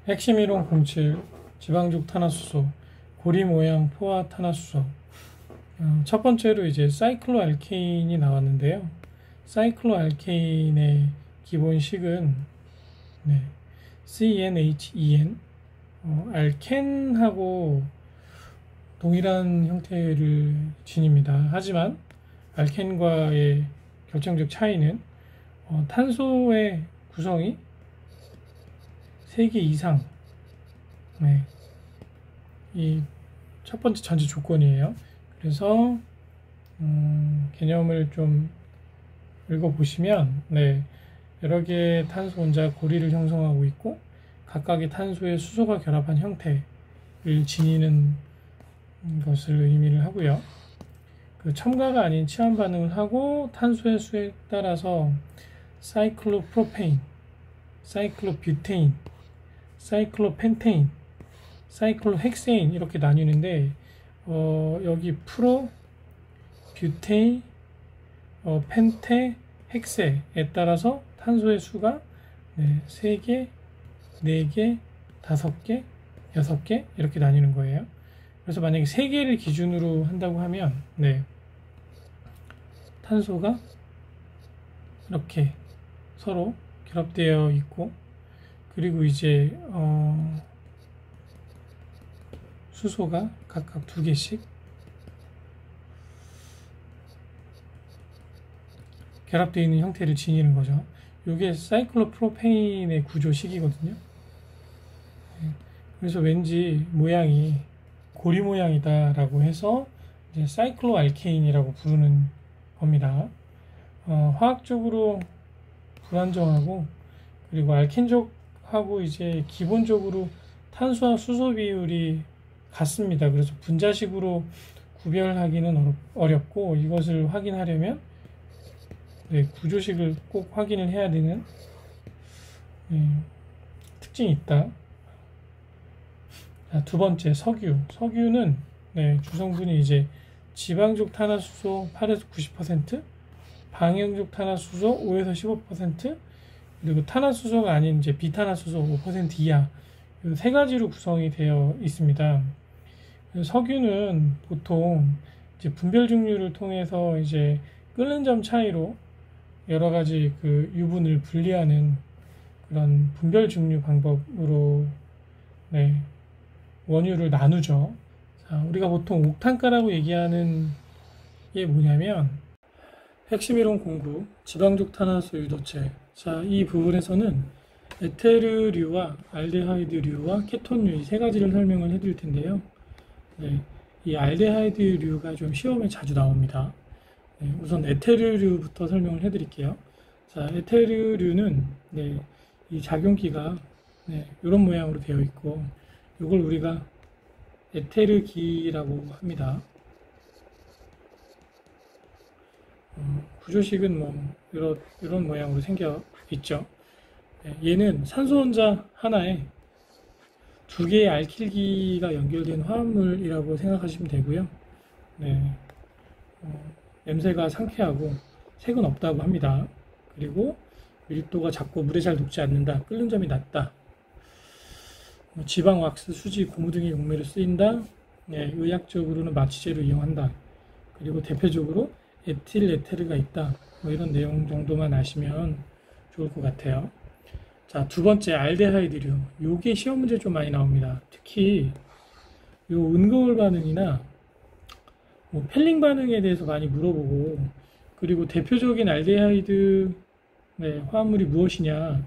핵심 이론 07 지방족 탄화수소 고리 모양 포화 탄화수소. 첫 번째로 이제 사이클로알케인이 나왔는데요. 사이클로알케인의 기본식은 CnHen, 알켄하고 동일한 형태를 지닙니다. 하지만 알켄과의 결정적 차이는 탄소의 구성이 3개 이상, 이 첫 번째 전제 조건이에요. 그래서 개념을 좀 읽어보시면 여러 개의 탄소 원자 고리를 형성하고 있고 각각의 탄소의 수소가 결합한 형태를 지니는 것을 의미를 하고요. 그 첨가가 아닌 치환 반응을 하고 탄소의 수에 따라서 사이클로프로페인, 사이클로뷰테인, 사이클로펜테인, 사이클로헥세인 이렇게 나뉘는데 여기 프로, 뷰테이, 펜테, 헥세에 따라서 탄소의 수가 3개, 4개, 5개, 6개 이렇게 나뉘는 거예요. 그래서 만약에 3개를 기준으로 한다고 하면 탄소가 이렇게 서로 결합되어 있고, 그리고 이제 수소가 각각 2개씩 결합되어 있는 형태를 지니는 거죠. 이게 사이클로프로페인의 구조식이거든요. 그래서 왠지 모양이 고리 모양이다 라고 해서 이제 사이클로알케인이라고 부르는 겁니다. 화학적으로 불안정하고, 그리고 알켄족하고 이제 기본적으로 탄소와 수소 비율이 같습니다. 그래서 분자식으로 구별하기는 어렵고, 이것을 확인하려면 구조식을 꼭 확인을 해야 되는 특징이 있다. 자, 두 번째, 석유. 석유는 주성분이 이제 지방족 탄화수소 8에서 90%, 방향족 탄화수소 5에서 15%, 그리고 탄화수소가 아닌 이제 비탄화수소 5% 이하, 이 세 가지로 구성이 되어 있습니다. 석유는 보통 이제 분별 증류를 통해서 이제 끓는 점 차이로 여러 가지 그 유분을 분리하는 그런 분별 증류 방법으로 원유를 나누죠. 자, 우리가 보통 옥탄가라고 얘기하는 게 뭐냐면 핵심 이론 공부 지방족 탄화수 유도체. 자, 이 부분에서는 에테르류와 알데하이드류와 케톤류 이 세 가지를 설명을 해드릴 텐데요. 이 알데하이드류가 좀 시험에 자주 나옵니다. 우선 에테르류부터 설명을 해드릴게요. 자, 에테르류는 이 작용기가 이런 모양으로 되어 있고, 이걸 우리가 에테르기라고 합니다. 구조식은 뭐 이런 모양으로 생겨 있죠. 얘는 산소 원자 하나에 2개의 알킬기가 연결된 화합물이라고 생각하시면 되고요. 냄새가 상쾌하고 색은 없다고 합니다. 그리고 밀도가 작고 물에 잘 녹지 않는다. 끓는 점이 낮다. 지방, 왁스, 수지, 고무 등의 용매로 쓰인다. 의학적으로는 마취제로 이용한다. 그리고 대표적으로 에틸 에테르가 있다. 뭐 이런 내용 정도만 아시면 좋을 것 같아요. 자, 두 번째 알데하이드류. 요게 시험 문제 좀 많이 나옵니다. 특히 요 은거울 반응이나 뭐 펠링 반응에 대해서 많이 물어보고, 그리고 대표적인 알데하이드 화합물이 무엇이냐,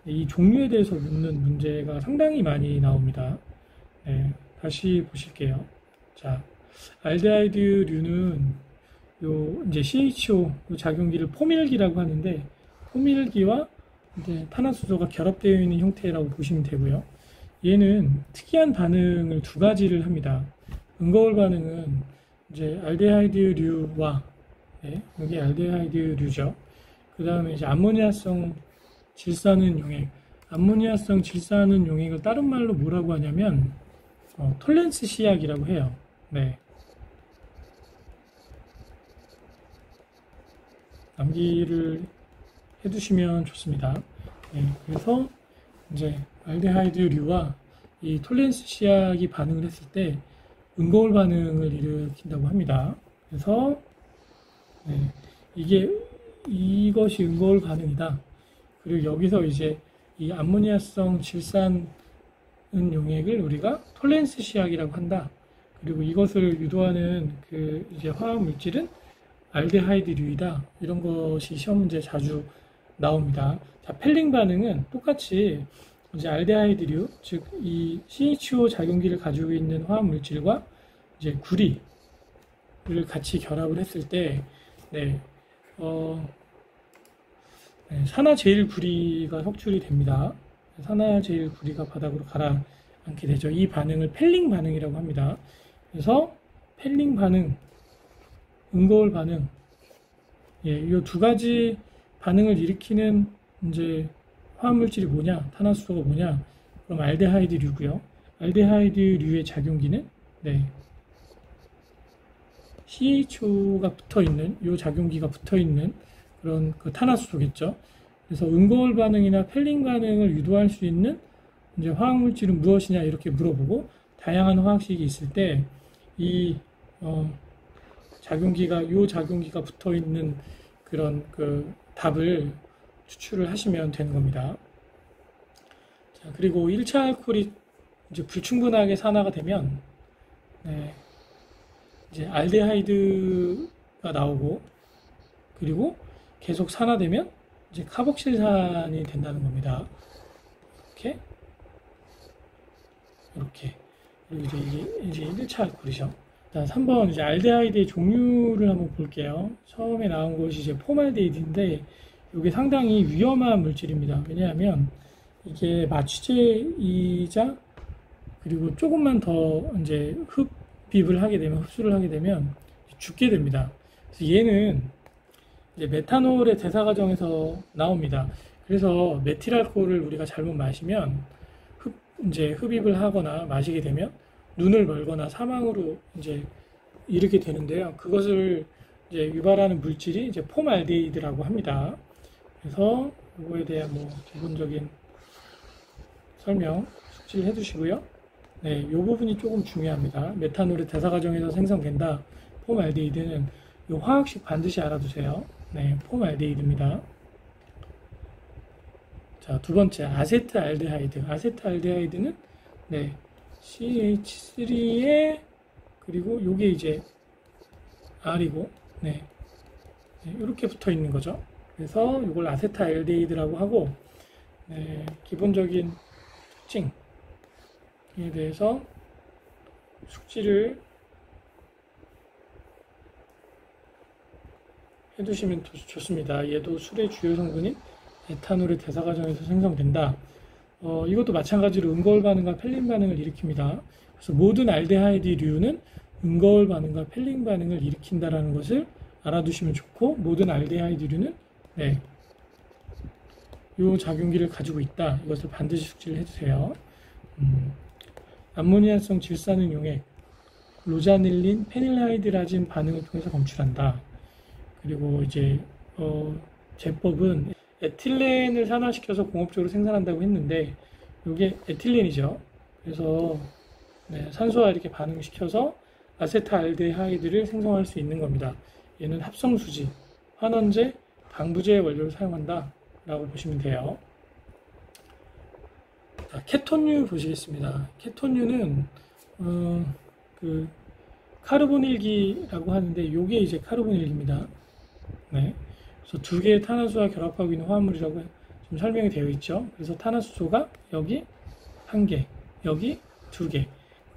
이 종류에 대해서 묻는 문제가 상당히 많이 나옵니다. 다시 보실게요. 자, 알데하이드류는 요 이제 CHO 작용기를 포밀기라고 하는데, 포밀기와 이제 탄화수소가 결합되어 있는 형태라고 보시면 되고요. 얘는 특이한 반응을 2가지를 합니다. 은거울 반응은 이제 알데하이드류와 여기 알데하이드류죠. 그 다음에 이제 암모니아성 질산은 용액. 암모니아성 질산은 용액을 다른 말로 뭐라고 하냐면 톨렌스 시약이라고 해요. 암기를 해두시면 좋습니다. 그래서 이제 알데하이드류와 이 톨렌스 시약이 반응을 했을 때 은거울 반응을 일으킨다고 합니다. 그래서 이것이 은거울 반응이다. 그리고 여기서 이제 이 암모니아성 질산 용액을 우리가 톨렌스 시약이라고 한다. 그리고 이것을 유도하는 그 이제 화학 물질은 알데하이드류이다. 이런 것이 시험 문제에 자주 나옵니다. 자, 펠링 반응은 똑같이 이제 알데하이드류, 즉 이 CHO 작용기를 가지고 있는 화학 물질과 이제 구리를 같이 결합을 했을 때, 산화제일구리가 석출이 됩니다. 산화제일구리가 바닥으로 가라앉게 되죠. 이 반응을 펠링 반응이라고 합니다. 그래서 펠링 반응, 은거울 반응, 이 두 가지 반응을 일으키는 이제 화합물질이 뭐냐, 탄화수소가 뭐냐, 그럼 알데하이드류고요. 알데하이드류의 작용기는 CHO가 붙어 있는, 이 작용기가 붙어 있는 그런 그 탄화수소겠죠. 그래서 은거울 반응이나 펠링 반응을 유도할 수 있는 이제 화학물질은 무엇이냐 이렇게 물어보고 다양한 화학식이 있을 때 이 작용기가 붙어 있는 그런 그 답을 추출을 하시면 되는 겁니다. 자, 그리고 1차 알코올이 이제 불충분하게 산화가 되면 이제 알데하이드가 나오고 그리고 계속 산화되면 이제 카복실산이 된다는 겁니다. 이렇게 그리고 이제 1차 알코올이죠. 자, 3번 이제 알데하이드의 종류를 한번 볼게요. 처음에 나온 것이 이제 포말데이드인데 이게 상당히 위험한 물질입니다. 왜냐하면 이게 마취제이자 그리고 조금만 더 이제 흡수를 하게 되면 죽게 됩니다. 그래서 얘는 이제 메탄올의 대사 과정에서 나옵니다. 그래서 메틸알코올을 우리가 잘못 마시면 이제 흡입을 하거나 마시게 되면 눈을 멀거나 사망으로 이제 이르게 되는데요. 그것을 이제 유발하는 물질이 이제 폼알데히드라고 합니다. 그래서 이거에 대한 뭐 기본적인 설명 숙지를 해두시고요. 이 부분이 조금 중요합니다. 메탄올의 대사 과정에서 생성된다. 폼알데히드는 이 화학식 반드시 알아두세요. 폼알데히드입니다. 자, 두 번째 아세트알데하이드. 아세트알데하이드는 CH3에 그리고 요게 이제 R이고 이렇게 붙어 있는 거죠. 그래서 이걸 아세트알데히드라고 하고 기본적인 특징에 대해서 숙지를 해두시면 좋습니다. 얘도 술의 주요 성분인 에탄올의 대사 과정에서 생성된다. 이것도 마찬가지로 은거울 반응과 펠링 반응을 일으킵니다. 그래서 모든 알데하이드류는 은거울 반응과 펠링 반응을 일으킨다는 것을 알아두시면 좋고, 모든 알데하이드류는 이 작용기를 가지고 있다. 이것을 반드시 숙지를 해주세요. 암모니아성 질산은 용액, 로자닐린, 페닐하이드라진 반응을 통해서 검출한다. 그리고 이제 제법은 에틸렌을 산화시켜서 공업적으로 생산한다고 했는데 이게 에틸렌이죠. 그래서 산소와 이렇게 반응시켜서 아세트알데하이드를 생성할 수 있는 겁니다. 얘는 합성수지, 환원제, 방부제 원료를 사용한다 라고 보시면 돼요. 자, 케톤류 보시겠습니다. 케톤류는 그 카르보닐기라고 하는데 이게 이제 카르보닐기입니다. 그래서 두 개의 탄화수와 결합하고 있는 화합물이라고 좀 설명이 되어 있죠. 그래서 탄화수소가 여기 한 개, 여기 두 개,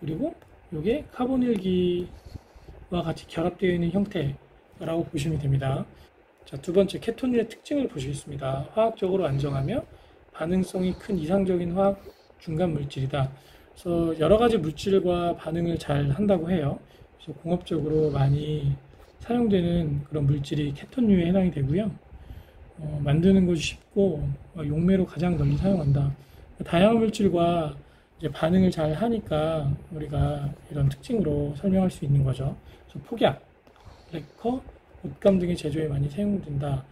그리고 이게 카보닐기와 같이 결합되어 있는 형태라고 보시면 됩니다. 자, 두 번째 케톤류의 특징을 보시겠습니다. 화학적으로 안정하며 반응성이 큰 이상적인 화학 중간 물질이다. 그래서 여러 가지 물질과 반응을 잘 한다고 해요. 그래서 공업적으로 많이 사용되는 그런 물질이 케톤류에 해당이 되고요. 만드는 것이 쉽고 용매로 가장 널리 사용한다. 다양한 물질과 이제 반응을 잘 하니까 우리가 이런 특징으로 설명할 수 있는 거죠. 그래서 폭약, 레커, 옷감 등의 제조에 많이 사용된다.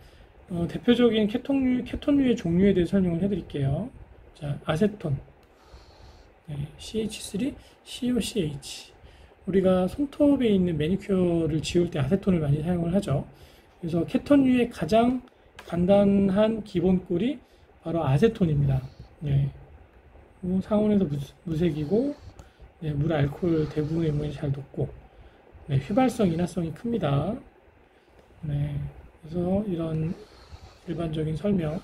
대표적인 케톤류의 종류에 대해 설명을 해드릴게요. 자, 아세톤. 네, CH3, COCH. 우리가 손톱에 있는 매니큐어를 지울 때 아세톤을 많이 사용을 하죠. 그래서 케톤류의 가장 간단한 기본꿀이 바로 아세톤입니다. 네, 상온에서 무색이고, 네, 물 알코올 대부분의 물이 잘 녹고, 네, 휘발성, 인화성이 큽니다. 네, 그래서 이런 일반적인 설명,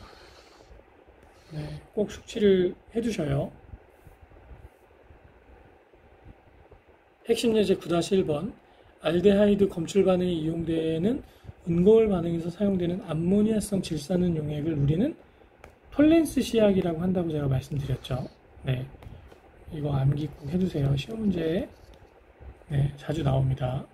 네, 꼭 숙지를 해두셔요. 핵심 예제 9-1번 알데하이드 검출 반응에 이용되는 은거울 반응에서 사용되는 암모니아성 질산은 용액을 우리는 톨렌스 시약이라고 한다고 제가 말씀드렸죠. 네, 이거 암기 꼭 해두세요. 시험 문제에 네, 자주 나옵니다.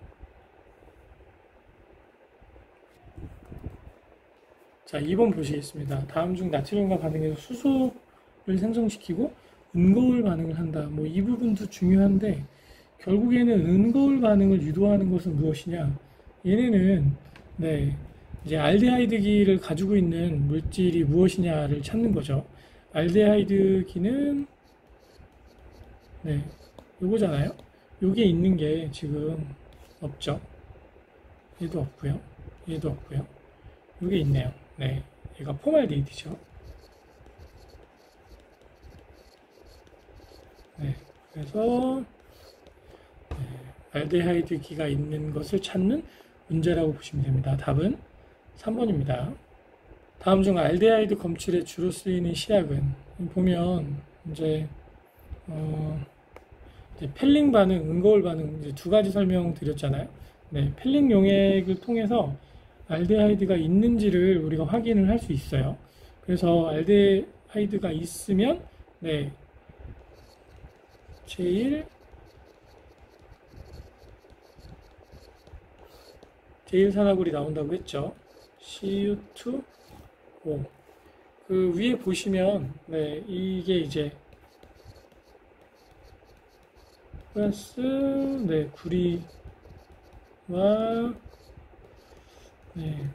자, 2번 보시겠습니다. 다음 중 나트륨과 반응해서 수소를 생성시키고 은거울 반응을 한다. 뭐 이 부분도 중요한데 결국에는 은거울 반응을 유도하는 것은 무엇이냐? 얘네는 네, 이제 알데하이드기를 가지고 있는 물질이 무엇이냐를 찾는 거죠. 알데하이드기는 네, 요거잖아요. 요게 있는 게 지금 없죠. 얘도 없고요. 얘도 없고요. 요게 있네요. 네, 얘가 포말데이드죠. 네, 그래서 알데하이드기가 있는 것을 찾는 문제라고 보시면 됩니다. 답은 3번입니다. 다음 중 알데하이드 검출에 주로 쓰이는 시약은 보면 이제 펠링 반응, 은거울 반응 이제 두 가지 설명 드렸잖아요. 네, 펠링 용액을 통해서 알데하이드가 있는지를 우리가 확인을 할 수 있어요. 그래서 알데하이드가 있으면 네, 제일 산화굴이 나온다고 했죠. CU2O. 그 위에 보시면 네, 이게 이제 플러스 네, 구리와 네,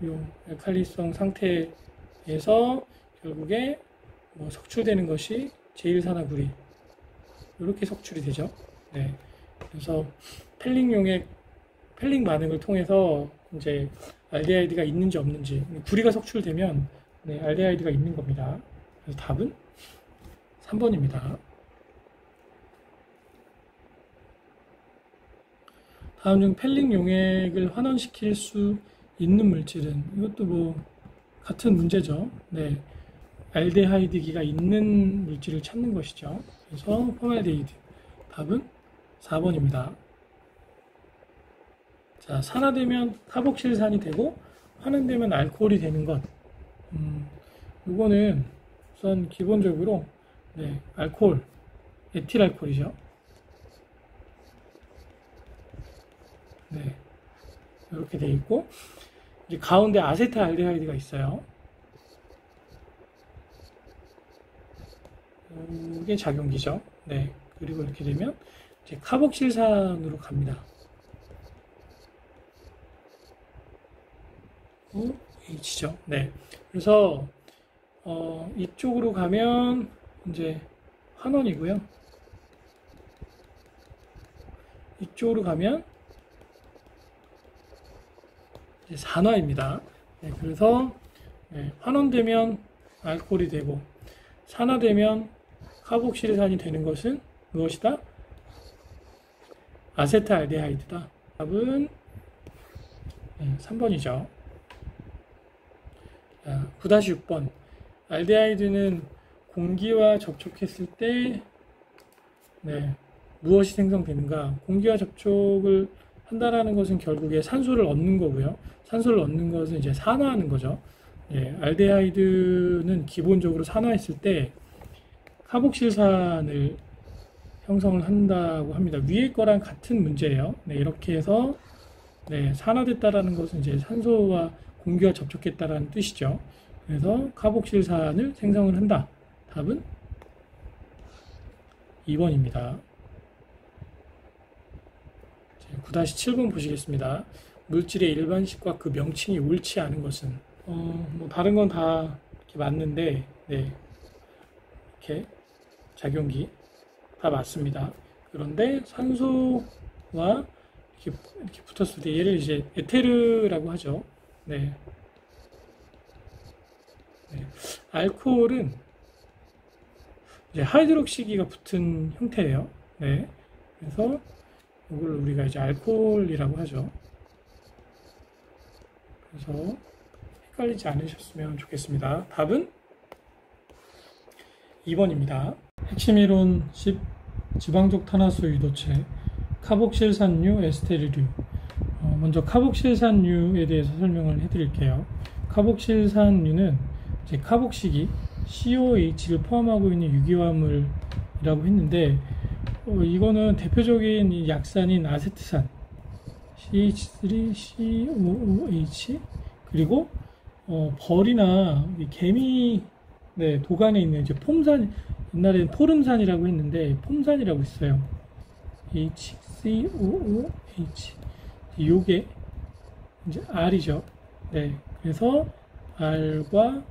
요 알칼리성 상태에서 결국에 뭐 석출되는 것이 제일산화구리 이렇게 석출이 되죠. 네, 그래서 펠링 반응을 통해서 이제 알데하이드가 있는지 없는지 구리가 석출되면 네, 알데하이드가 있는 겁니다. 그래서 답은 3번입니다. 다음 중 펠링 용액을 환원시킬 수 있는 물질은 이것도 뭐 같은 문제죠. 네, 알데하이드기가 있는 물질을 찾는 것이죠. 그래서 포말데이드 답은 4번입니다. 자, 산화되면 카복실산이 되고 환원되면 알코올이 되는 것. 이거는 우선 기본적으로 네, 알코올, 에틸알코올이죠. 네, 이렇게 되어 있고 이제 가운데 아세트알데하이드가 있어요. 이게 작용기죠. 네, 그리고 이렇게 되면 이제 카복실산으로 갑니다. H죠. 네, 그래서 이쪽으로 가면 이제 환원이고요. 이쪽으로 가면 이제 산화입니다. 네, 그래서 네, 환원되면 알코올이 되고 산화되면 카복실산이 되는 것은 무엇이다? 아세트알데하이드다. 답은 3번이죠. 9-6번 알데하이드는 공기와 접촉했을 때 네, 무엇이 생성되는가? 공기와 접촉을 한다라는 것은 결국에 산소를 얻는 거고요. 산소를 얻는 것은 이제 산화하는 거죠. 예, 알데하이드는 기본적으로 산화했을 때 카복실산을 형성을 한다고 합니다. 위에 거랑 같은 문제예요. 네, 이렇게 해서 네, 산화됐다라는 것은 이제 산소와 공기와 접촉했다라는 뜻이죠. 그래서 카복실산을 생성을 한다. 답은 2번입니다. 9-7번 보시겠습니다. 물질의 일반식과 그 명칭이 옳지 않은 것은 뭐 다른 건 다 이렇게 맞는데 네, 이렇게 작용기 다 맞습니다. 그런데 산소와 이렇게 붙었을 때 얘를 이제 에테르라고 하죠. 네. 네. 알코올은 이제 하이드록시기가 붙은 형태예요. 네. 그래서 이걸 우리가 이제 알코올이라고 하죠. 그래서 헷갈리지 않으셨으면 좋겠습니다. 답은 2번입니다. 핵심 이론 10. 지방족 탄화수 유도체 카복실산류 에스테르류. 먼저 카복실산류에 대해서 설명을 해드릴게요. 카복실산류는 이제 카복식이 COH를 포함하고 있는 유기화물이라고 했는데 이거는 대표적인 이 약산인 아세트산 CH3COOH 그리고 벌이나 개미 도간에 있는 이제 폼산, 옛날에는 포름산이라고 했는데 폼산이라고 있어요. HCOOH 요게 이제 R이죠. 네, 그래서 R과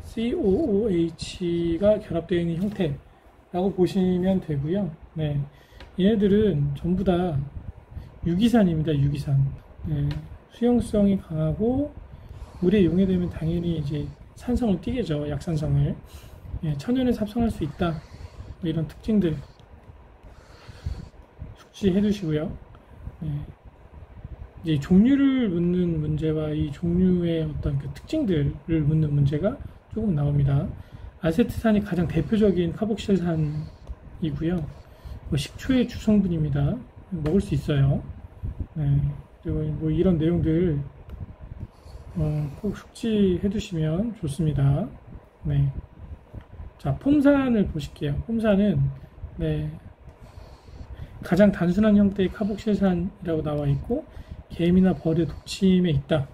COOH가 결합되어 있는 형태라고 보시면 되고요. 네, 얘네들은 전부 다 유기산입니다. 유기산. 네, 수용성이 강하고 물에 용해되면 당연히 이제 산성을 띠게죠. 약산성을. 예, 천연에 삽성할 수 있다. 뭐 이런 특징들 숙지해 두시고요. 예, 이제 종류를 묻는 문제와 이 종류의 어떤 그 특징들을 묻는 문제가 조금 나옵니다. 아세트산이 가장 대표적인 카복실산이고요. 뭐 식초의 주성분입니다. 먹을 수 있어요. 네, 그리고 뭐 이런 내용들 꼭 숙지해 두시면 좋습니다. 네. 자, 폼산을 보실게요. 폼산은 가장 단순한 형태의 카복실산이라고 나와 있고 개미나 벌의 독침에 있다.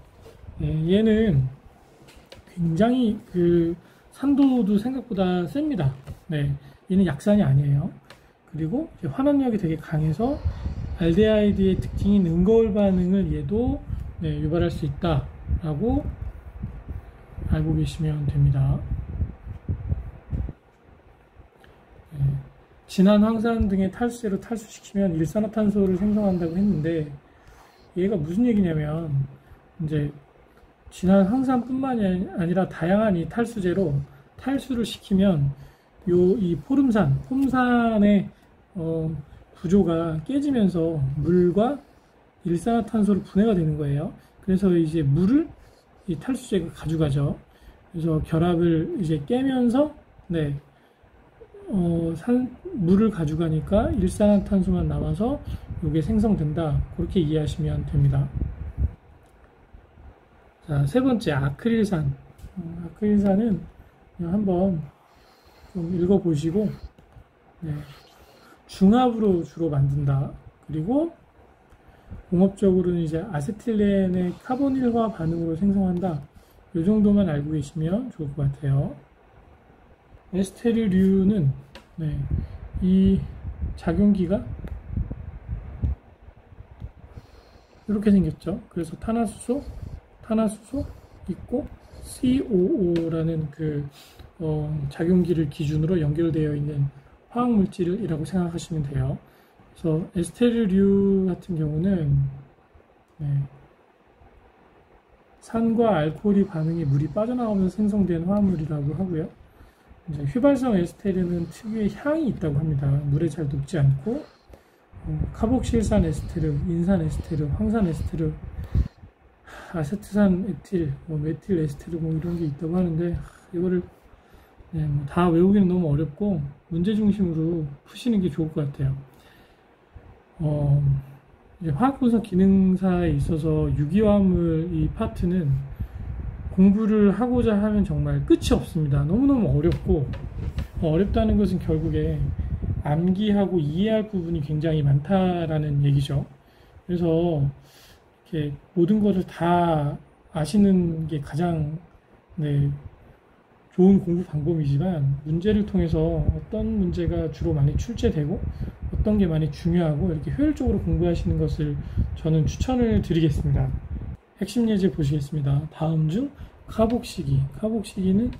얘는 굉장히 그 산도도 생각보다 셉니다. 네, 얘는 약산이 아니에요. 그리고 환원력이 되게 강해서 알데하이드의 특징인 응거울 반응을 얘도 유발할 수 있다라고 알고 계시면 됩니다. 진한 황산 등의 탈수제로 탈수시키면 일산화탄소를 생성한다고 했는데 얘가 무슨 얘기냐면 이제 진한 황산뿐만이 아니라 다양한 이 탈수제로 탈수를 시키면 이 폼산의 구조가 깨지면서 물과 일산화탄소로 분해가 되는 거예요. 그래서 이제 물을 이 탈수제가 가져가죠. 그래서 결합을 이제 깨면서 물을 가져가니까 일산화탄소만 남아서 이게 생성된다. 그렇게 이해하시면 됩니다. 자, 세 번째 아크릴산. 아크릴산은 한번 좀 읽어보시고 중합으로 주로 만든다. 그리고 공업적으로는 이제 아세틸렌의 카보닐화 반응으로 생성한다. 이 정도만 알고 계시면 좋을 것 같아요. 에스테르류는 이 작용기가 이렇게 생겼죠. 그래서 탄화수소 있고 COO라는 그 작용기를 기준으로 연결되어 있는 화학 물질이라고 생각하시면 돼요. 그래서 에스테르류 같은 경우는 산과 알코올이 반응해 물이 빠져나오면서 생성된 화합물이라고 하고요. 이제 휘발성 에스테르는 특유의 향이 있다고 합니다. 물에 잘 녹지 않고 카복실산 에스테르, 인산 에스테르, 황산 에스테르, 아세트산 에틸, 메틸 에스테르 이런 게 있다고 하는데 이거를 다 외우기는 너무 어렵고 문제 중심으로 푸시는 게 좋을 것 같아요. 이제 화학분석 기능사에 있어서 유기화합물 이 파트는 공부를 하고자 하면 정말 끝이 없습니다. 너무너무 어렵고 어렵다는 것은 결국에 암기하고 이해할 부분이 굉장히 많다라는 얘기죠. 그래서 이렇게 모든 것을 다 아시는 게 가장 좋은 공부 방법이지만 문제를 통해서 어떤 문제가 주로 많이 출제되고 어떤 게 많이 중요하고 이렇게 효율적으로 공부하시는 것을 저는 추천을 드리겠습니다. 핵심 예제 보시겠습니다. 다음 중 카복시기는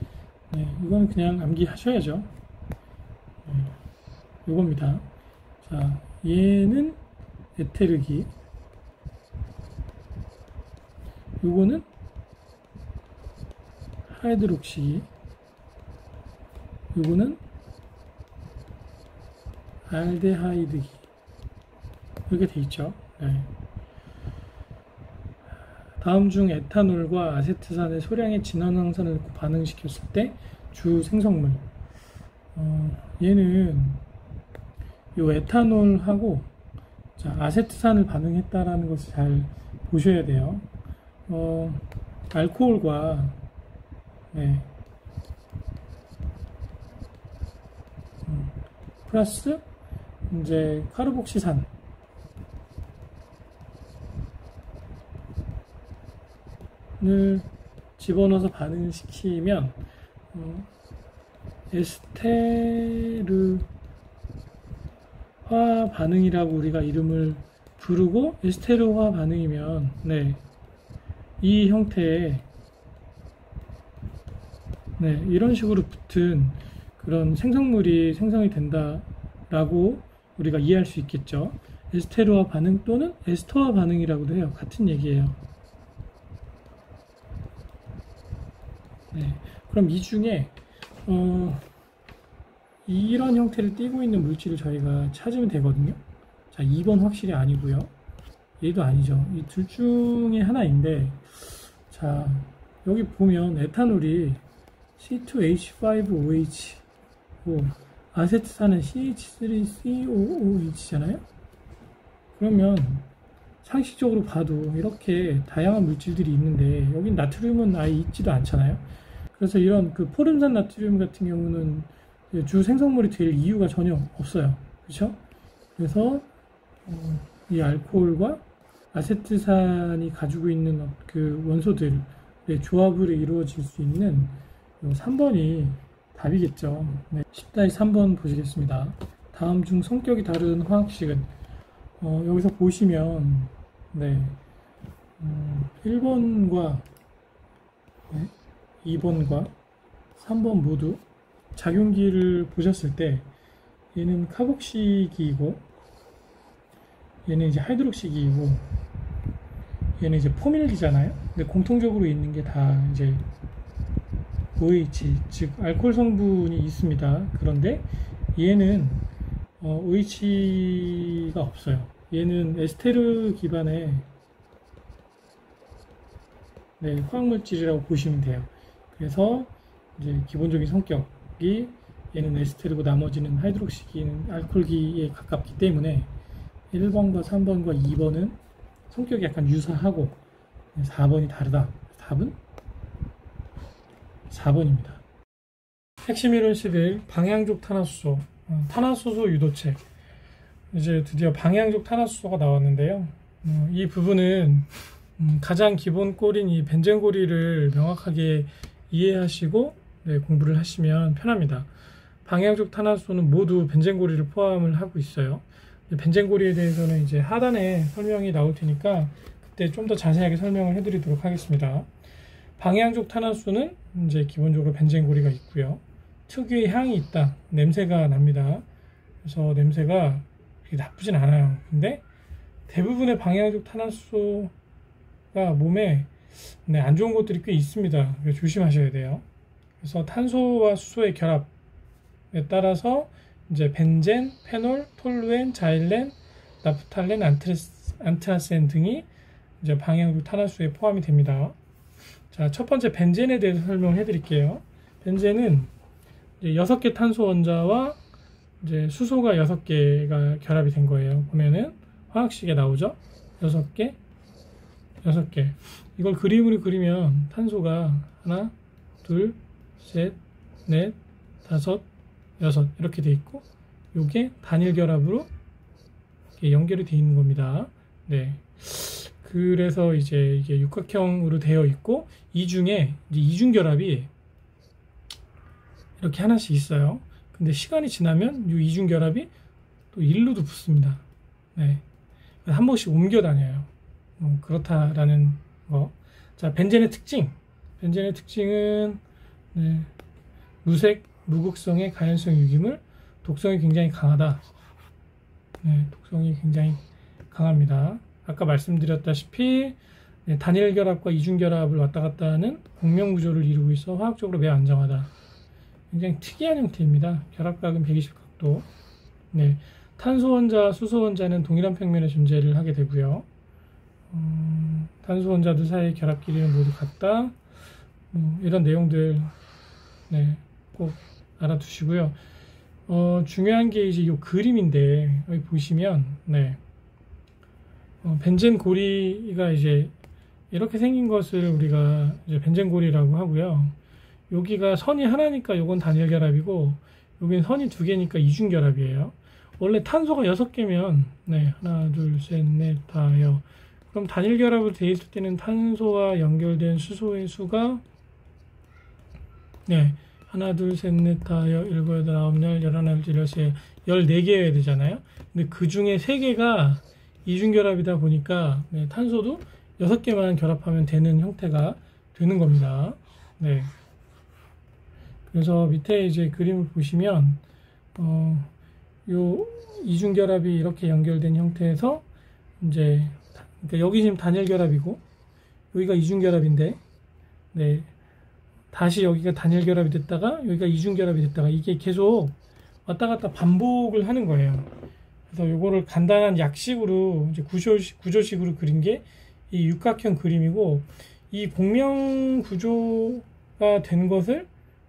네, 이건 그냥 암기하셔야죠. 네, 요겁니다. 자, 얘는 에테르기, 요거는 하이드록시, 요거는 알데하이드기, 이렇게 돼 있죠. 네. 다음 중 에탄올과 아세트산의 소량의 진환 황산을 넣고 반응시켰을 때 주 생성물. 얘는 요 에탄올하고 자, 아세트산을 반응했다라는 것을 잘 보셔야 돼요. 알코올과 네, 플러스 이제 카르복시산을 집어넣어서 반응을 시키면 에스테르화 반응이라고 우리가 이름을 부르고 에스테르화 반응이면 네, 이 형태의 네, 이런 식으로 붙은 그런 생성물이 생성이 된다라고 우리가 이해할 수 있겠죠. 에스테르화 반응 또는 에스터화 반응이라고도 해요. 같은 얘기예요. 네, 그럼 이 중에 이런 형태를 띠고 있는 물질을 저희가 찾으면 되거든요. 자, 2번 확실히 아니고요. 얘도 아니죠. 이 둘 중에 하나인데, 자, 여기 보면 에탄올이 C2H5OH, 아세트산은 CH3COOH잖아요. 그러면 상식적으로 봐도 이렇게 다양한 물질들이 있는데 여긴 나트륨은 아예 있지도 않잖아요. 그래서 이런 그 포름산 나트륨 같은 경우는 주 생성물이 될 이유가 전혀 없어요. 그렇죠? 그래서 이 알코올과 아세트산이 가지고 있는 그 원소들의 조합으로 이루어질 수 있는 3번이 답이겠죠. 네. 10-3번 보시겠습니다. 다음 중 성격이 다른 화학식은 여기서 보시면 네, 1번과 2번과 3번 모두 작용기를 보셨을 때 얘는 카복시기이고 얘는 이제 하이드록시기이고 얘는 이제 포밀기잖아요. 근데 공통적으로 있는 게 다 이제 OH, 즉 알코올 성분이 있습니다. 그런데 얘는 OH가 없어요. 얘는 에스테르 기반의 네, 화학물질이라고 보시면 돼요. 그래서 이제 기본적인 성격이 얘는 에스테르고 나머지는 하이드록시기는 알코올기에 가깝기 때문에 1번과 3번과 2번은 성격이 약간 유사하고 4번이 다르다. 답은 4번입니다. 핵심 이론 11 방향족 탄화수소 탄화수소 유도체. 이제 드디어 방향족 탄화수소가 나왔는데요. 이 부분은 가장 기본 꼴인 이 벤젠고리를 명확하게 이해하시고 네, 공부를 하시면 편합니다. 방향족 탄화수소는 모두 벤젠고리를 포함을 하고 있어요. 벤젠고리에 대해서는 이제 하단에 설명이 나올 테니까 그때 좀 더 자세하게 설명을 해드리도록 하겠습니다. 방향족 탄화수소는 이제 기본적으로 벤젠고리가 있고요. 특유의 향이 있다. 냄새가 납니다. 그래서 냄새가 그렇게 나쁘진 않아요. 근데 대부분의 방향족 탄화수소가 몸에 네, 안 좋은 것들이 꽤 있습니다. 그래서 조심하셔야 돼요. 그래서 탄소와 수소의 결합에 따라서 이제 벤젠, 페놀, 톨루엔, 자일렌, 나프탈렌, 안트라센 등이 이제 방향족 탄화수소에 포함이 됩니다. 자, 첫 번째 벤젠에 대해서 설명을 해드릴게요. 벤젠은 이제 6개 탄소 원자와 이제 수소가 6개가 결합이 된 거예요. 보면은 화학식에 나오죠? 6개, 6개. 이걸 그림으로 그리면 탄소가 하나, 둘, 셋, 넷, 다섯, 여섯 이렇게 돼 있고 요게 단일 결합으로 이렇게 연결이 되어 있는 겁니다. 네. 그래서 이제 이게 육각형으로 되어 있고 이 중에 이제 이중 결합이 이렇게 하나씩 있어요. 근데 시간이 지나면 이 이중 결합이 또 일로도 붙습니다. 네. 한 번씩 옮겨 다녀요. 그렇다라는 거. 자, 벤젠의 특징. 벤젠의 특징은 네. 무색, 무극성의 가연성 유기물, 독성이 굉장히 강하다. 네, 독성이 굉장히 강합니다. 아까 말씀드렸다시피 단일 결합과 이중 결합을 왔다 갔다 하는 공명 구조를 이루고 있어 화학적으로 매우 안정하다. 굉장히 특이한 형태입니다. 결합각은 120각도. 네, 탄소 원자와 수소 원자는 동일한 평면에 존재를 하게 되고요. 탄소 원자들 사이의 결합 길이는 모두 같다. 이런 내용들 네, 꼭 알아두시고요. 중요한 게 이제 이 그림인데 여기 보시면 네, 벤젠 고리가 이제 이렇게 생긴 것을 우리가 이제 벤젠 고리라고 하고요. 여기가 선이 하나니까 요건 단일 결합이고 여기는 선이 두 개니까 이중 결합이에요. 원래 탄소가 6개면 네, 하나, 둘, 셋, 넷, 다, 여. 그럼 단일 결합으로 되어 있을 때는 탄소와 연결된 수소의 수가 네, 하나, 둘, 셋, 넷, 다, 여, 일곱, 여덟, 아홉, 열, 열하나, 열세, 14개여야 되잖아요. 근데 그 중에 3개가 이중결합이다 보니까 네, 탄소도 6개만 결합하면 되는 형태가 되는 겁니다. 네. 그래서 밑에 이제 그림을 보시면 요 이중결합이 이렇게 연결된 형태에서 이제 그러니까 여기 지금 단일 결합이고 여기가 이중결합인데 네. 다시 여기가 단일 결합이 됐다가 여기가 이중 결합이 됐다가 이게 계속 왔다 갔다 반복을 하는 거예요. 그래서 요거를 간단한 약식으로 이제 구조식으로 그린 게 이 육각형 그림이고 이 공명 구조가 된 것을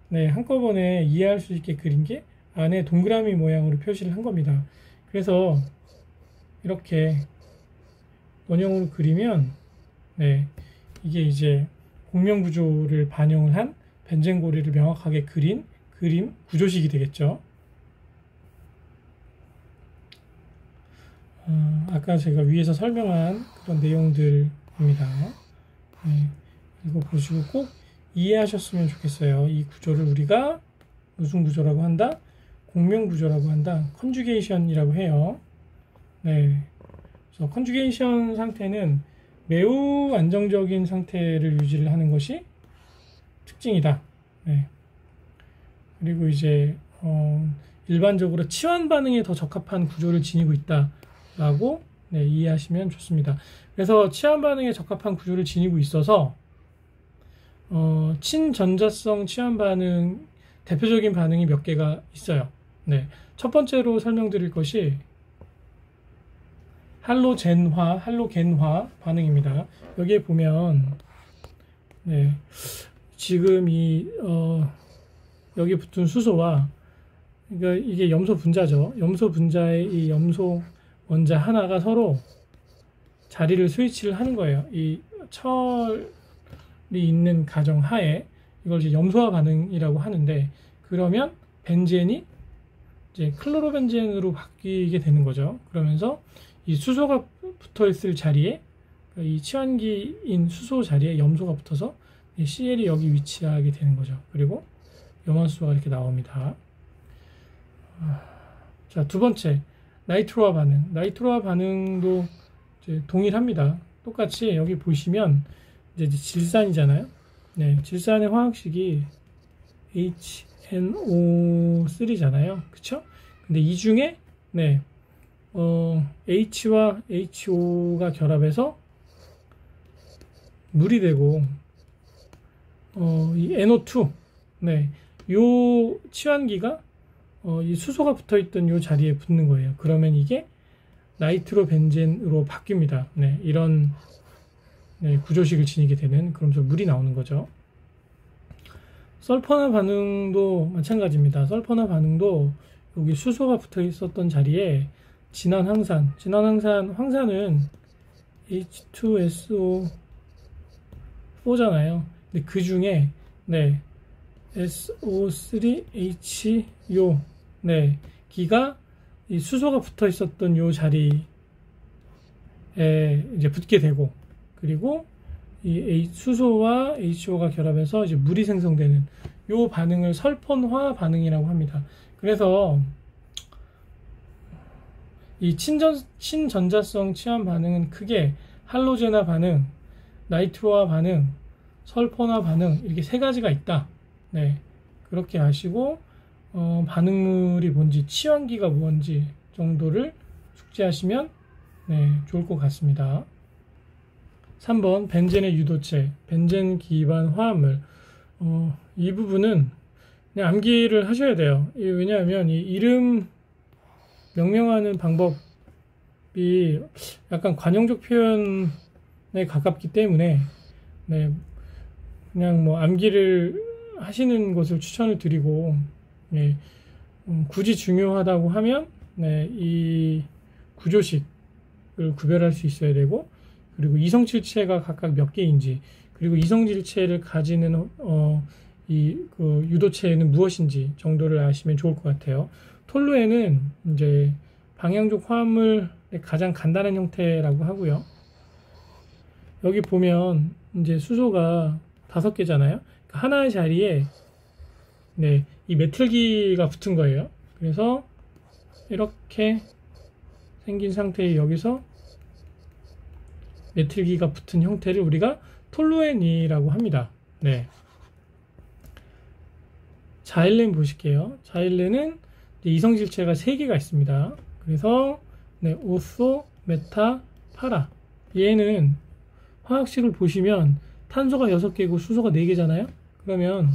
네, 한꺼번에 이해할 수 있게 그린 게 안에 동그라미 모양으로 표시를 한 겁니다. 그래서 이렇게 원형으로 그리면 네, 이게 이제 공명 구조를 반영을 한 벤젠 고리를 명확하게 그린 그림 구조식이 되겠죠. 아까 제가 위에서 설명한 그런 내용들입니다. 네, 이거 보시고 꼭 이해하셨으면 좋겠어요. 이 구조를 우리가 무슨 구조라고 한다? 공명 구조라고 한다. 컨주게이션이라고 해요. 네, 그래서 컨주게이션 상태는 매우 안정적인 상태를 유지를 하는 것이 특징이다. 네. 그리고 이제 일반적으로 치환 반응에 더 적합한 구조를 지니고 있다라고 네, 이해하시면 좋습니다. 그래서 치환 반응에 적합한 구조를 지니고 있어서 친전자성 치환 반응 대표적인 반응이 몇 개가 있어요. 네. 첫 번째로 설명드릴 것이 할로겐화 반응입니다. 여기에 보면 네, 지금 여기 붙은 수소와 그러니까 이게 염소 분자죠. 염소 분자의 이 염소 원자 하나가 서로 자리를 스위치를 하는 거예요. 이 철이 있는 가정 하에 이걸 이제 염소화 반응이라고 하는데 그러면 벤젠이 이제 클로로벤젠으로 바뀌게 되는 거죠. 그러면서 이 수소가 붙어 있을 자리에 이 치환기인 수소 자리에 염소가 붙어서 CL이 여기 위치하게 되는 거죠. 그리고 염화수소가 이렇게 나옵니다. 자, 두 번째 나이트로화 반응. 나이트로화 반응도 이제 동일합니다. 똑같이 여기 보시면 이제 질산이잖아요. 네, 질산의 화학식이 HNO3잖아요. 그쵸? 근데 이 중에 네, H와 HO가 결합해서 물이 되고 이 NO2 네, 요 치환기가 이 수소가 붙어있던 요 자리에 붙는 거예요. 그러면 이게 나이트로 벤젠으로 바뀝니다. 네, 이런 네, 구조식을 지니게 되는 그러면서 물이 나오는 거죠. 설퍼나 반응도 마찬가지입니다. 설퍼나 반응도 여기 수소가 붙어 있었던 자리에 진한 황산은 H2SO4잖아요. 근데 그 중에 네, SO3H 네, 기가 이 수소가 붙어 있었던 요 자리에 이제 붙게 되고 그리고 이 수소와 HO가 결합해서 이제 물이 생성되는 요 반응을 설폰화 반응이라고 합니다. 그래서 이 친전자성 치환 반응은 크게 할로젠화 반응, 나이트로화 반응, 설폰화 반응 이렇게 세 가지가 있다. 네, 그렇게 아시고 반응물이 뭔지 치환기가 뭔지 정도를 숙지하시면 좋을 것 같습니다. 3번 벤젠의 유도체, 벤젠 기반 화합물. 이 부분은 그냥 암기를 하셔야 돼요. 왜냐하면 이 이름 명명하는 방법이 약간 관용적 표현에 가깝기 때문에 그냥 뭐 암기를 하시는 것을 추천을 드리고, 굳이 중요하다고 하면 이 구조식을 구별할 수 있어야 되고, 그리고 이성질체가 각각 몇 개인지, 그리고 이성질체를 가지는 그 유도체는 무엇인지 정도를 아시면 좋을 것 같아요. 톨루에는 이제 방향족 화합물의 가장 간단한 형태라고 하고요. 여기 보면 이제 수소가 5개잖아요. 하나의 자리에 이 메틀기가 붙은 거예요. 그래서 이렇게 생긴 상태의 여기서 메틀기가 붙은 형태를 우리가 톨루엔이라고 합니다. 자일렌 보실게요. 자일렌은 이성질체가 3개가 있습니다. 그래서 오소, 메타, 파라. 얘는 화학식을 보시면 탄소가 6개고 수소가 4개잖아요. 그러면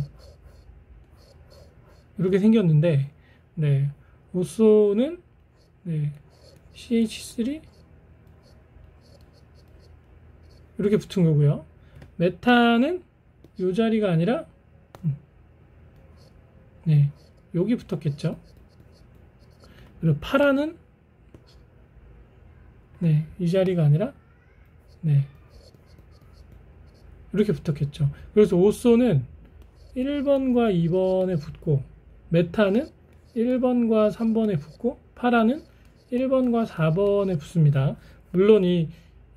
이렇게 생겼는데, 오소는 CH3 이렇게 붙은 거고요. 메타는 이 자리가 아니라 여기 붙었겠죠. 그리고 파라는 이 자리가 아니라 이렇게 붙었겠죠. 그래서 오소는 1번과 2번에 붙고, 메타는 1번과 3번에 붙고, 파라는 1번과 4번에 붙습니다. 물론 이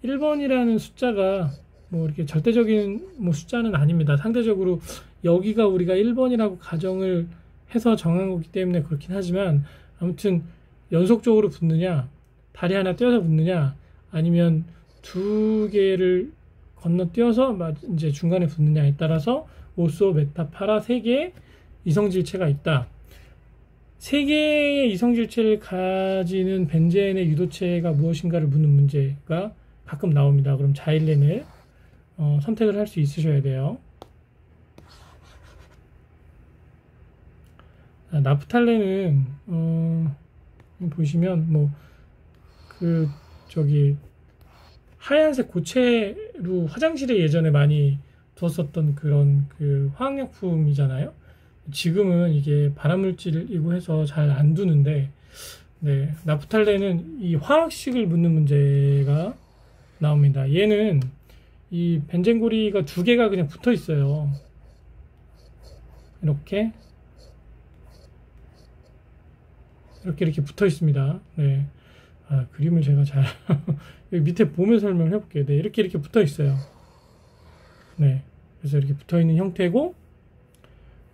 1번이라는 숫자가 뭐 이렇게 절대적인 뭐 숫자는 아닙니다. 상대적으로 여기가 우리가 1번이라고 가정을 해서 정한 거기 때문에 그렇긴 하지만, 아무튼 연속적으로 붙느냐, 다리 하나 떼어서 붙느냐, 아니면 2개를 건너뛰어서 이제 중간에 붙느냐에 따라서 오소, 메타, 파라 3개의 이성질체가 있다. 3개의 이성질체를 가지는 벤젠의 유도체가 무엇인가를 묻는 문제가 가끔 나옵니다. 그럼 자일렌을 선택을 할 수 있으셔야 돼요. 나프탈렌은 보시면 뭐 하얀색 고체로 화장실에 예전에 많이 두었었던 그런 그 화학약품이잖아요. 지금은 이게 발암물질이고 해서 잘 안 두는데, 나프탈렌은 이 화학식을 묻는 문제가 나옵니다. 얘는 이 벤젠고리가 2개가 그냥 붙어 있어요. 이렇게 붙어 있습니다. 그림을 제가 잘 여기 밑에 보면 설명을 해볼게요. 이렇게 붙어 있어요. 그래서 이렇게 붙어 있는 형태고,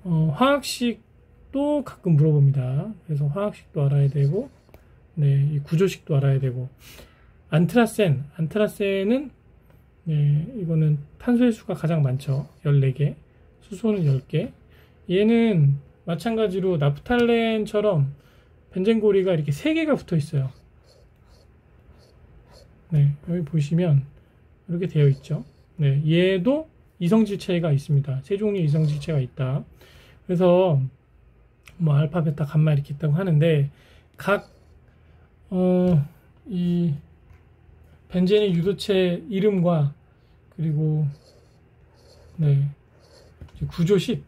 화학식도 가끔 물어봅니다. 그래서 화학식도 알아야 되고, 이 구조식도 알아야 되고, 안트라센은 이거는 탄소의 수가 가장 많죠. 14개, 수소는 10개. 얘는 마찬가지로 나프탈렌처럼 벤젠고리가 이렇게 3개가 붙어 있어요. 여기 보시면 이렇게 되어 있죠. 얘도 이성질체가 있습니다. 3종류의 이성질체가 있다. 그래서 뭐 알파, 베타, 감마 이렇게 있다고 하는데, 각 이 벤젠의 유도체 이름과 그리고 구조식을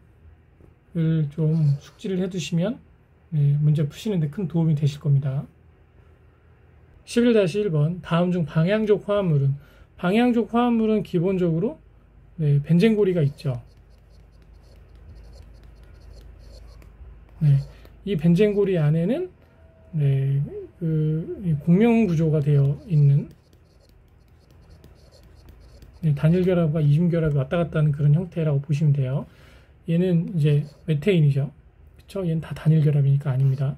좀 숙지를 해두시면 문제 푸시는데 큰 도움이 되실 겁니다. 11-1번 다음 중 방향족 화합물은 기본적으로 벤젠고리가 있죠. 이 벤젠고리 안에는 그 공명 구조가 되어 있는 단일 결합과 이중 결합이 왔다 갔다 하는 그런 형태라고 보시면 돼요. 얘는 이제 메테인이죠. 그쵸? 얘는 다 단일 결합이니까 아닙니다.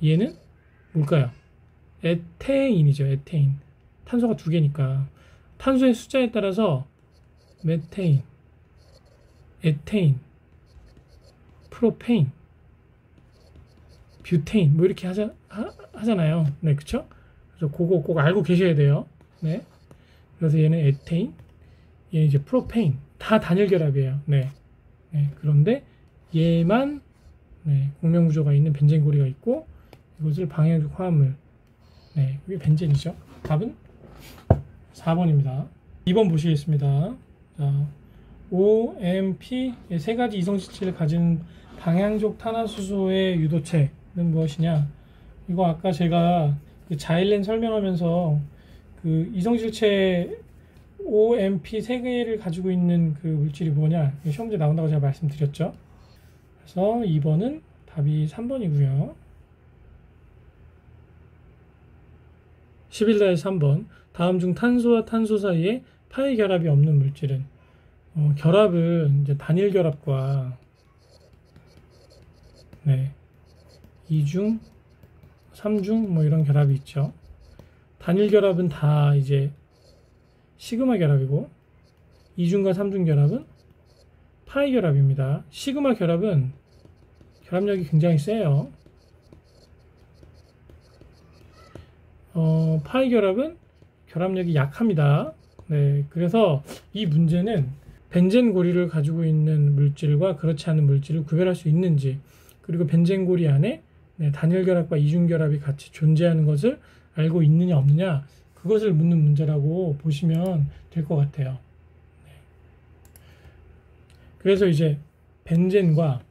얘는 뭘까요? 에테인이죠. 에테인. 탄소가 2개니까 탄소의 숫자에 따라서 메테인, 에테인, 프로페인, 뷰테인 뭐 이렇게 하잖아요. 네, 그쵸? 그래서 그거 꼭 알고 계셔야 돼요. 네. 그래서 얘는 에테인, 얘는 이제 프로페인, 다 단일 결합이에요. 네. 네. 그런데 얘만 네, 공명 구조가 있는 벤젠고리가 있고 이것을 방향적 화합물. 네, 이게 벤젠이죠. 답은 4번입니다. 2번 보시겠습니다. 자, OMP 세 가지 이성질체를 가진 방향족 탄화수소의 유도체는 무엇이냐? 이거 아까 제가 그 자일렌 설명하면서 그 이성질체 OMP 세 개를 가지고 있는 그 물질이 뭐냐? 시험 문제 나온다고 제가 말씀드렸죠. 그래서 2번은 답이 3번이고요. 11다의 3번. 다음 중 탄소와 탄소 사이에 파이 결합이 없는 물질은 결합은 이제 단일 결합과 네, 2중, 3중 뭐 이런 결합이 있죠. 단일 결합은 다 이제 시그마 결합이고 2중과 3중 결합은 파이 결합입니다. 시그마 결합은 결합력이 굉장히 세요. 파이 결합은 결합력이 약합니다. 네, 그래서 이 문제는 벤젠 고리를 가지고 있는 물질과 그렇지 않은 물질을 구별할 수 있는지, 그리고 벤젠 고리 안에 네, 단일 결합과 이중 결합이 같이 존재하는 것을 알고 있느냐 없느냐, 그것을 묻는 문제라고 보시면 될 것 같아요. 네. 그래서 이제 벤젠과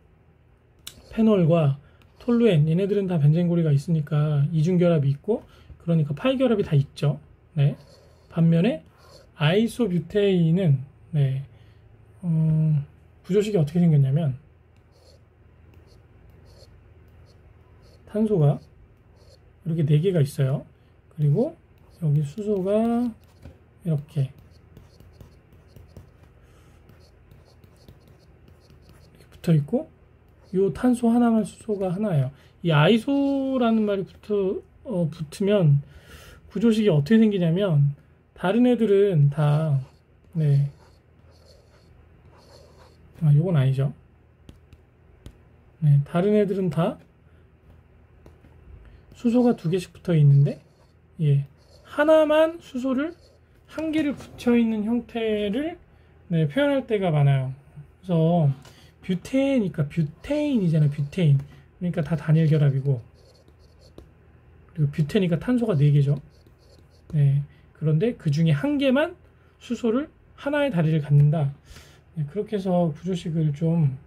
페놀과 톨루엔, 얘네들은 다 벤젠 고리가 있으니까 이중 결합이 있고, 그러니까 파이 결합이 다 있죠. 네. 반면에 아이소뷰테인은 네, 구조식이 어떻게 생겼냐면 탄소가 이렇게 4개가 있어요. 그리고 여기 수소가 이렇게 붙어 있고, 이 탄소 하나만 수소가 하나예요. 이 아이소라는 말이 붙으면 구조식이 어떻게 생기냐면, 다른 애들은 다 네, 요건 아니죠. 네, 다른 애들은 다 수소가 2개씩 붙어 있는데, 예, 하나만 수소를 1개를 붙여 있는 형태를 네, 표현할 때가 많아요. 그래서 뷰테이니까 뷰테인이잖아요. 뷰테인. 그러니까 다 단일 결합이고, 그리고 뷰테니까 탄소가 4개죠. 네, 그런데 그 중에 1개만 수소를 하나의 다리를 갖는다. 네, 그렇게 해서 구조식을 좀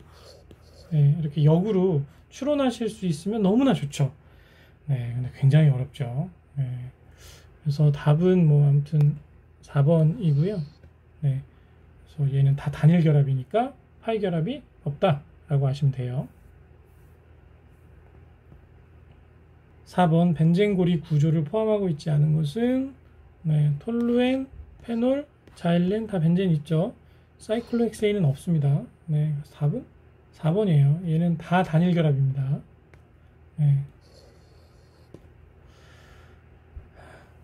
네, 이렇게 역으로 추론하실 수 있으면 너무나 좋죠. 네, 근데 굉장히 어렵죠. 네, 그래서 답은 뭐 아무튼 4번이고요. 네, 그래서 얘는 다 단일 결합이니까 파이 결합이 없다라고 하시면 돼요. 4번 벤젠고리 구조를 포함하고 있지 않은 것은 네, 톨루엔, 페놀, 자일렌 다 벤젠 있죠. 사이클로헥세인은 없습니다. 네, 답은 4번이에요. 얘는 다 단일 결합입니다. 네.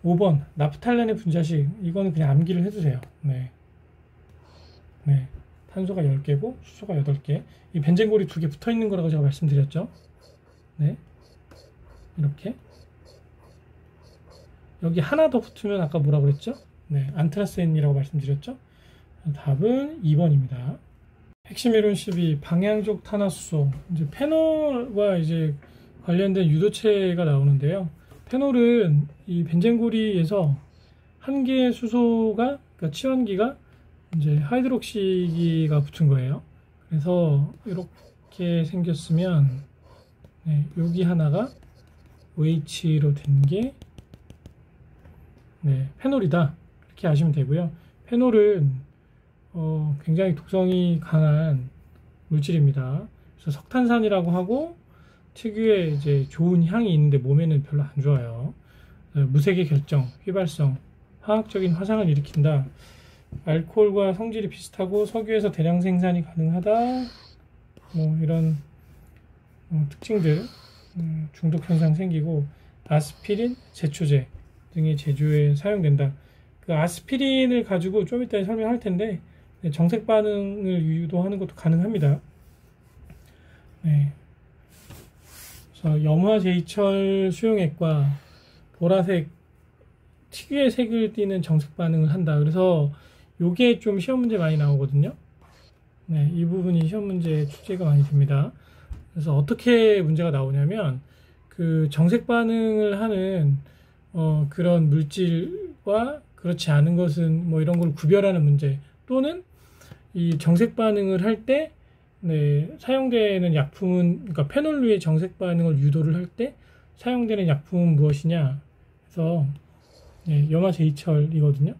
5번 나프탈렌의 분자식, 이거는 그냥 암기를 해주세요. 네. 네. 탄소가 10개고 수소가 8개. 이 벤젠골이 2개 붙어 있는 거라고 제가 말씀드렸죠. 네. 이렇게. 여기 하나 더 붙으면 아까 뭐라고 그랬죠? 네. 안트라센이라고 말씀드렸죠. 답은 2번입니다. 핵심 이론 12 방향족 탄화수소. 이제 페놀과 이제 관련된 유도체가 나오는데요. 페놀은 이 벤젠고리에서 한 개의 수소가, 그러니까 치환기가 이제 하이드록시기가 붙은 거예요. 그래서 이렇게 생겼으면 네, 여기 하나가 OH로 된 게 네, 페놀이다. 이렇게 아시면 되고요. 페놀은 굉장히 독성이 강한 물질입니다. 그래서 석탄산이라고 하고 특유의 이제 좋은 향이 있는데 몸에는 별로 안 좋아요. 무색의 결정, 휘발성, 화학적인 화상을 일으킨다. 알코올과 성질이 비슷하고 석유에서 대량 생산이 가능하다. 뭐 이런 특징들, 중독 현상 생기고, 아스피린, 제초제 등의 제조에 사용된다. 그 아스피린을 가지고 좀 이따 설명할 텐데 정색 반응을 유도하는 것도 가능합니다. 네. 그래서 염화 제이철 수용액과 보라색 특유의 색을 띠는 정색 반응을 한다. 그래서 요게 좀 시험 문제 많이 나오거든요. 네, 이 부분이 시험 문제 출제가 많이 됩니다. 그래서 어떻게 문제가 나오냐면 그 정색 반응을 하는 그런 물질과 그렇지 않은 것은 뭐 이런 걸 구별하는 문제, 또는 이 정색 반응을 할 때 네, 사용되는 약품은, 그러니까 페놀류의 정색 반응을 유도를 할 때 사용되는 약품은 무엇이냐. 그래서 네, 염화 제이철이거든요.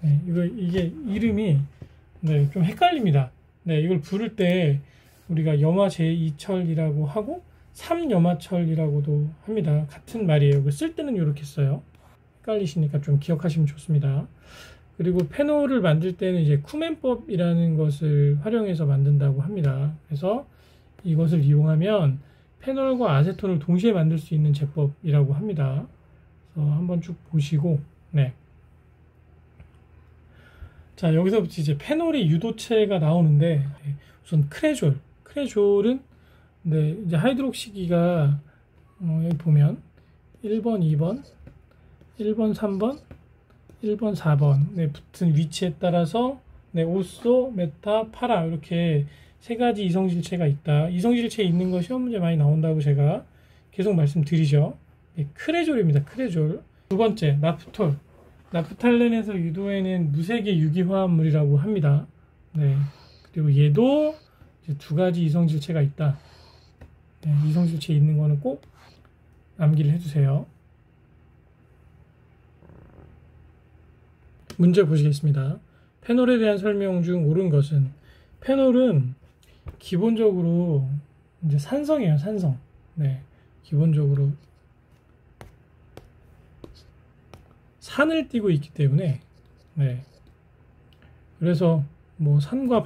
네, 이게 이름이 네, 좀 헷갈립니다. 네, 이걸 부를 때 우리가 염화 제이철이라고 하고 삼염화철이라고도 합니다. 같은 말이에요. 쓸 때는 이렇게 써요. 헷갈리시니까 좀 기억하시면 좋습니다. 그리고 페놀을 만들 때는 이제 쿠멘법이라는 것을 활용해서 만든다고 합니다. 그래서 이것을 이용하면 페놀과 아세톤을 동시에 만들 수 있는 제법이라고 합니다. 그래서 한번 쭉 보시고, 네. 자, 여기서부터 이제 페놀의 유도체가 나오는데, 우선 크레졸은 네, 이제 하이드록시기가 여기 보면 1번, 2번, 1번, 3번, 1번, 4번 네, 붙은 위치에 따라서 네, 오소, 메타, 파라 이렇게 세 가지 이성질체가 있다. 이성질체 있는 거 시험 문제 많이 나온다고 제가 계속 말씀드리죠. 네, 크레졸입니다. 크레졸. 두 번째, 나프톨. 나프탈렌에서 유도해낸 무색의 유기화합물이라고 합니다. 네, 그리고 얘도 이제 두 가지 이성질체가 있다. 네, 이성질체 있는 거는 꼭 암기를 해주세요. 문제 보시겠습니다. 페놀에 대한 설명 중 옳은 것은, 페놀은 기본적으로 이제 산성이에요. 산성. 네, 기본적으로 산을 띠고 있기 때문에 네, 그래서 뭐 산과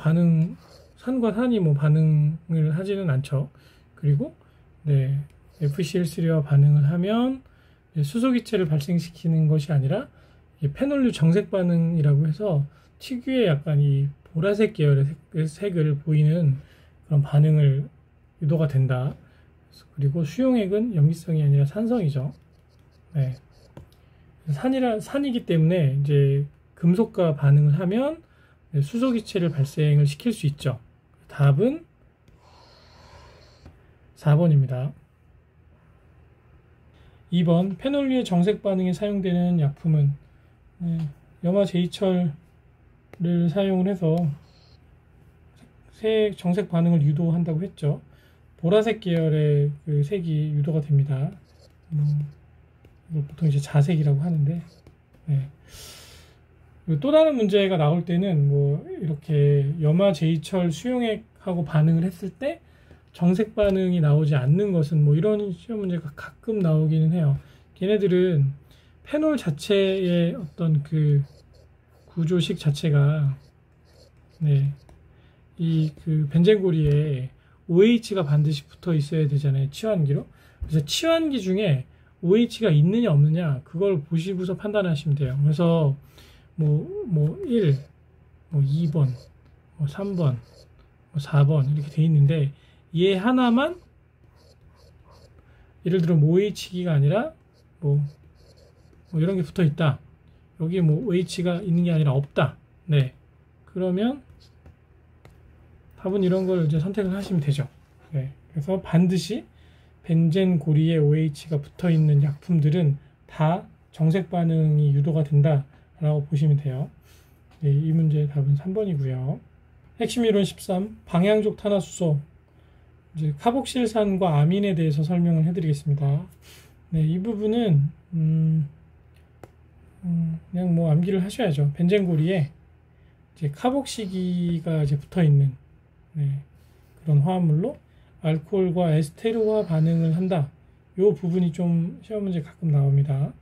산이 뭐 반응을 하지는 않죠. 그리고 네, FCl3와 반응을 하면 수소기체를 발생시키는 것이 아니라 페놀류 정색 반응이라고 해서 특유의 약간 이 보라색 계열의 색을 보이는 그런 반응을 유도가 된다. 그리고 수용액은 염기성이 아니라 산성이죠. 네. 산이기 때문에 이제 금속과 반응을 하면 수소기체를 발생을 시킬 수 있죠. 답은 4번입니다. 2번, 페놀류의 정색 반응에 사용되는 약품은 염화 제이철을 사용을 해서 정색 반응을 유도한다고 했죠. 보라색 계열의 그 색이 유도가 됩니다. 이걸 보통 이제 자색이라고 하는데, 네. 또 다른 문제가 나올 때는 뭐 이렇게 염화 제이철 수용액하고 반응을 했을 때 정색 반응이 나오지 않는 것은 뭐 이런 시험 문제가 가끔 나오기는 해요. 걔네들은 페놀 자체의 어떤 그 구조식 자체가 네, 이 그 벤젠고리에 OH가 반드시 붙어 있어야 되잖아요. 치환기로. 그래서 치환기 중에 OH가 있느냐 없느냐 그걸 보시고서 판단하시면 돼요. 그래서 뭐 1, 뭐 2번, 뭐 3번, 뭐 4번 이렇게 돼 있는데 얘 하나만 예를 들어 OH기가 아니라 뭐 이런 게 붙어 있다. 여기에 뭐 OH가 있는 게 아니라 없다. 네. 그러면 답은 이런 걸 이제 선택을 하시면 되죠. 네. 그래서 반드시 벤젠 고리에 OH가 붙어 있는 약품들은 다 정색 반응이 유도가 된다라고 보시면 돼요. 네, 이 문제의 답은 3번이고요. 핵심 이론 13, 방향족 탄화수소. 이제 카복실산과 아민에 대해서 설명을 해드리겠습니다. 네, 이 부분은 그냥 뭐 암기를 하셔야죠. 벤젠고리에 이제 카복시기가 이제 붙어 있는 네, 그런 화합물로 알코올과 에스테르와 반응을 한다. 이 부분이 좀 시험 문제 가끔 나옵니다.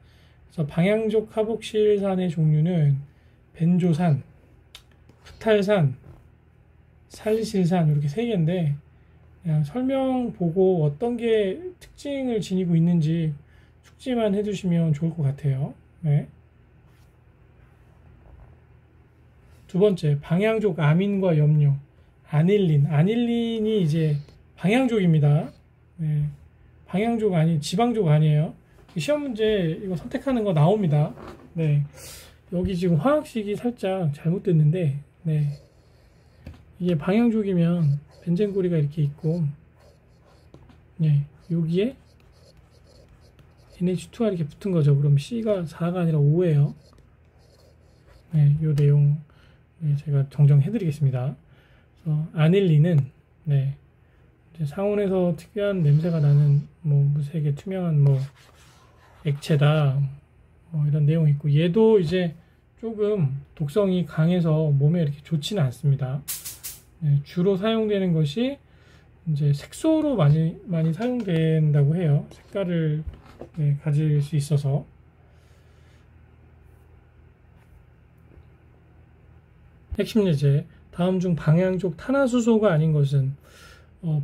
그래서 방향족 카복실산의 종류는 벤조산, 프탈산, 살리실산 이렇게 세 개인데 그냥 설명 보고 어떤 게 특징을 지니고 있는지 숙지만 해두시면 좋을 것 같아요. 네. 두 번째, 방향족 아민과 염료. 아닐린이 이제 방향족입니다. 네, 방향족 아니 지방족 아니에요. 시험 문제 이거 선택하는 거 나옵니다. 네, 여기 지금 화학식이 살짝 잘못됐는데, 네, 이게 방향족이면 벤젠고리가 이렇게 있고, 네, 여기에 NH2가 이렇게 붙은 거죠. 그럼 C가 4가 아니라 5예요. 네, 요 내용 제가 정정해 드리겠습니다. 그래서 아닐린은 네, 이제 상온에서 특이한 냄새가 나는 뭐 무색의 투명한 뭐 액체다, 뭐 이런 내용이 있고, 얘도 이제 조금 독성이 강해서 몸에 이렇게 좋지는 않습니다. 네, 주로 사용되는 것이 이제 색소로 많이 사용된다고 해요. 색깔을 네, 가질 수 있어서. 핵심 예제, 다음 중 방향족 탄화수소가 아닌 것은,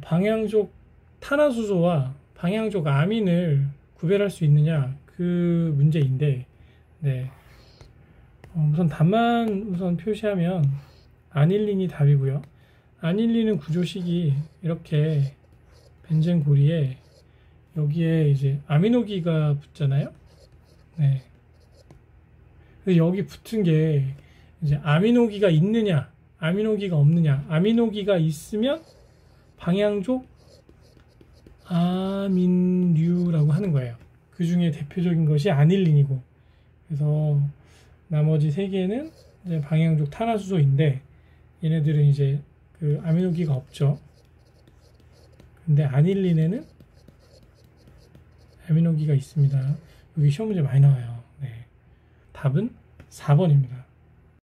방향족 탄화수소와 방향족 아민을 구별할 수 있느냐, 그 문제인데, 네, 우선 답만 우선 표시하면 아닐린이 답이고요. 아닐린은 구조식이 이렇게 벤젠 고리에 여기에 이제 아미노기가 붙잖아요. 네, 여기 붙은 게 이제 아미노기가 있느냐, 아미노기가 없느냐. 아미노기가 있으면 방향족 아민류라고 하는 거예요. 그 중에 대표적인 것이 아닐린이고, 그래서 나머지 세 개는 이제 방향족 탄화수소인데, 얘네들은 이제 그 아미노기가 없죠. 근데 아닐린에는 아미노기가 있습니다. 여기 시험 문제 많이 나와요. 네, 답은 4번입니다.